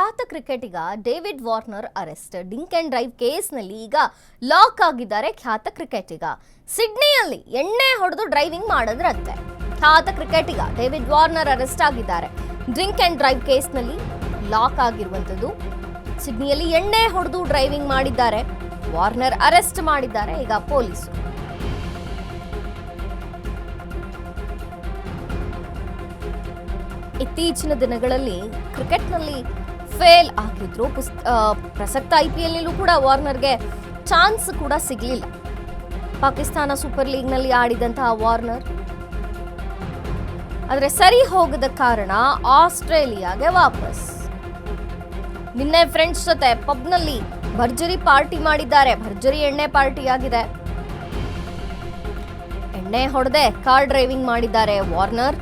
ಖ್ಯಾತ ಕ್ರಿಕೆಟಿಗ David Warner arrest. Drink and drive ಕೇಸ್ನಲ್ಲಿ ಈಗ ಲಾಕ್ ಆಗಿದ್ದಾರೆ ಖ್ಯಾತ ಕ್ರಿಕೆಟಿಗ. ಸಿಡ್ನಿಯಲ್ಲಿ ಎಣ್ಣೆ ಹೊಡೆದು ಡ್ರೈವಿಂಗ್ ಮಾಡಿದ್ರಂತೆ. ಖ್ಯಾತ ಕ್ರಿಕೆಟಿಗ ಡೇವಿಡ್ ವಾರ್ನರ್ ಅರೆಸ್ಟ್ ಆಗಿದ್ದಾರೆ. ಡ್ರಿಂಕ್ ಅಂಡ್ ಡ್ರೈವ್ ಕೇಸ್ನಲ್ಲಿ ಲಾಕ್ ಆಗಿರುವಂಥದ್ದು. ಸಿಡ್ನಿಯಲ್ಲಿ ಎಣ್ಣೆ ಹೊಡೆದು ಡ್ರೈವಿಂಗ್ ಮಾಡಿದ್ದಾರೆ. ವಾರ್ನರ್ ಅರೆಸ್ಟ್ ಮಾಡಿದ್ದಾರೆ ಈಗ ಪೊಲೀಸರು. ಇತ್ತೀಚಿನ ದಿನಗಳಲ್ಲಿ ಕ್ರಿಕೆಟ್ನಲ್ಲಿ ಫೇಲ್ ಆಗಿದ್ರು. ಪ್ರಸಕ್ತ IPL ಕೂಡ ವಾರ್ನರ್ಗೆ ಚಾನ್ಸ್ ಕೂಡ ಸಿಗಲಿಲ್ಲ. ಪಾಕಿಸ್ತಾನ ಸೂಪರ್ ಲೀಗ್ನಲ್ಲಿ ಆಡಿದಂತಹ ವಾರ್ನರ್ ಆದರೆ ಸರಿ ಹೋಗದ ಕಾರಣ ಆಸ್ಟ್ರೇಲಿಯಾಗೆ ವಾಪಸ್. ನಿನ್ನೆ ಫ್ರೆಂಡ್ಸ್ ಜೊತೆ ಪಬ್ನಲ್ಲಿ ಭರ್ಜರಿ ಪಾರ್ಟಿ ಮಾಡಿದ್ದಾರೆ. ಭರ್ಜರಿ ಎಣ್ಣೆ ಪಾರ್ಟಿ ಆಗಿದೆ. ಎಣ್ಣೆ ಹೊಡೆದೇ ಕಾರ್ ಡ್ರೈವಿಂಗ್ ಮಾಡಿದ್ದಾರೆ ವಾರ್ನರ್.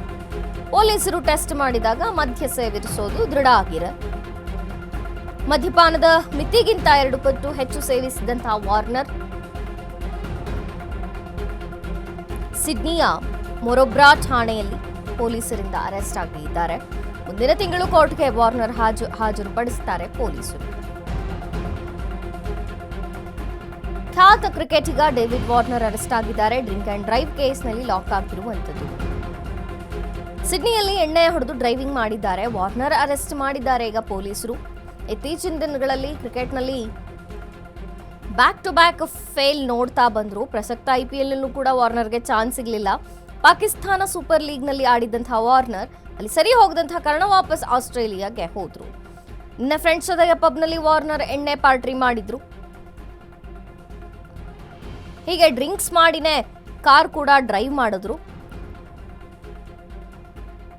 ಪೊಲೀಸರು ಟೆಸ್ಟ್ ಮಾಡಿದಾಗ ಮದ್ಯ ಸೇವಿಸೋದು ದೃಢ ಆಗಿದೆ. ಮದ್ಯಪಾನದ ಮಿತಿಗಿಂತ 2 ಪಟ್ಟು ಹೆಚ್ಚು ಸೇವಿಸಿದಂತಹ ವಾರ್ನರ್ ಸಿಡ್ನಿಯ ಮೊರೊಬ್ರಾ ಠಾಣೆಯಲ್ಲಿ ಪೊಲೀಸರಿಂದ ಅರೆಸ್ಟ್ ಆಗಿದ್ದಾರೆ. ಮುಂದಿನ ತಿಂಗಳು ಕೋರ್ಟ್ಗೆ ವಾರ್ನರ್ ಹಾಜರುಪಡಿಸುತ್ತಾರೆ ಪೊಲೀಸರು. ಖ್ಯಾತ ಕ್ರಿಕೆಟಿಗ ಡೇವಿಡ್ ವಾರ್ನರ್ ಅರೆಸ್ಟ್ ಆಗಿದ್ದಾರೆ. ಡ್ರಿಂಕ್ ಅಂಡ್ ಡ್ರೈವ್ ಕೇಸ್ನಲ್ಲಿ ಲಾಕ್ ಆಗಿರುವಂಥದ್ದು. ಸಿಡ್ನಿಯಲ್ಲಿ ಎಣ್ಣೆ ಹೊಡೆದು ಡ್ರೈವಿಂಗ್ ಮಾಡಿದ್ದಾರೆ. ವಾರ್ನರ್ ಅರೆಸ್ಟ್ ಮಾಡಿದ್ದಾರೆ ಈಗ ಪೊಲೀಸರು. ಇತ್ತೀಚಿನ ದಿನಗಳಲ್ಲಿ ಕ್ರಿಕೆಟ್ನಲ್ಲಿ ಬ್ಯಾಕ್ ಟು ಬ್ಯಾಕ್ ಫೇಲ್ ನೋಡ್ತಾ ಬಂದ್ರು. ಪ್ರಸಕ್ತ IPL ಕೂಡ ವಾರ್ನರ್ಗೆ ಚಾನ್ಸ್ ಸಿಗಲಿಲ್ಲ. ಪಾಕಿಸ್ತಾನ ಸೂಪರ್ ಲೀಗ್ನಲ್ಲಿ ಆಡಿದಂತಹ ವಾರ್ನರ್ ಅಲ್ಲಿ ಸರಿ ಹೋಗದಂತಹ ಕಾರಣ ವಾಪಸ್ ಆಸ್ಟ್ರೇಲಿಯಾಗೆ ಹೋದ್ರು. ನಿನ್ನ ಫ್ರೆಂಡ್ಸ್ ಜೊತೆಗೆ ಪಬ್ನಲ್ಲಿ ವಾರ್ನರ್ ಎಣ್ಣೆ ಪಾರ್ಟಿ ಮಾಡಿದ್ರು. ಹೀಗೆ ಡ್ರಿಂಕ್ಸ್ ಮಾಡಿನೇ ಕಾರ್ ಕೂಡ ಡ್ರೈವ್ ಮಾಡಿದ್ರು.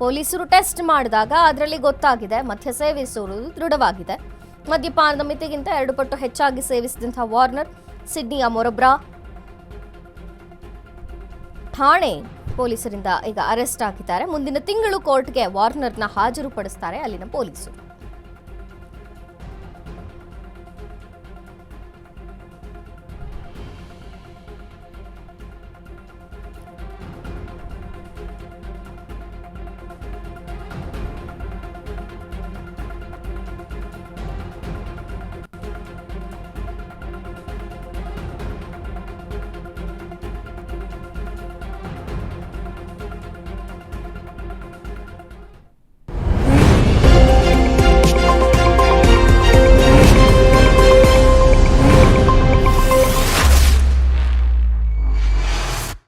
ಪೊಲೀಸರು ಟೆಸ್ಟ್ ಮಾಡಿದಾಗ ಅದರಲ್ಲಿ ಗೊತ್ತಾಗಿದೆ ಮದ್ಯ ಸೇವಿಸುವುದು ದೃಢವಾಗಿದೆ. ಮದ್ಯಪಾನದ ಮಿತಿಗಿಂತ 2 ಪಟ್ಟು ಹೆಚ್ಚಾಗಿ ಸೇವಿಸಿದಂತಹ ವಾರ್ನರ್ ಸಿಡ್ನಿಯ ಮೊರೊಬ್ರಾ ಠಾಣೆ ಪೊಲೀಸರಿಂದ ಈಗ ಅರೆಸ್ಟ್ ಆಗಿದ್ದಾರೆ. ಮುಂದಿನ ತಿಂಗಳು ಕೋರ್ಟ್ಗೆ ವಾರ್ನರ್ನ ಹಾಜರುಪಡಿಸುತ್ತಾರೆ ಅಲ್ಲಿನ ಪೊಲೀಸರು.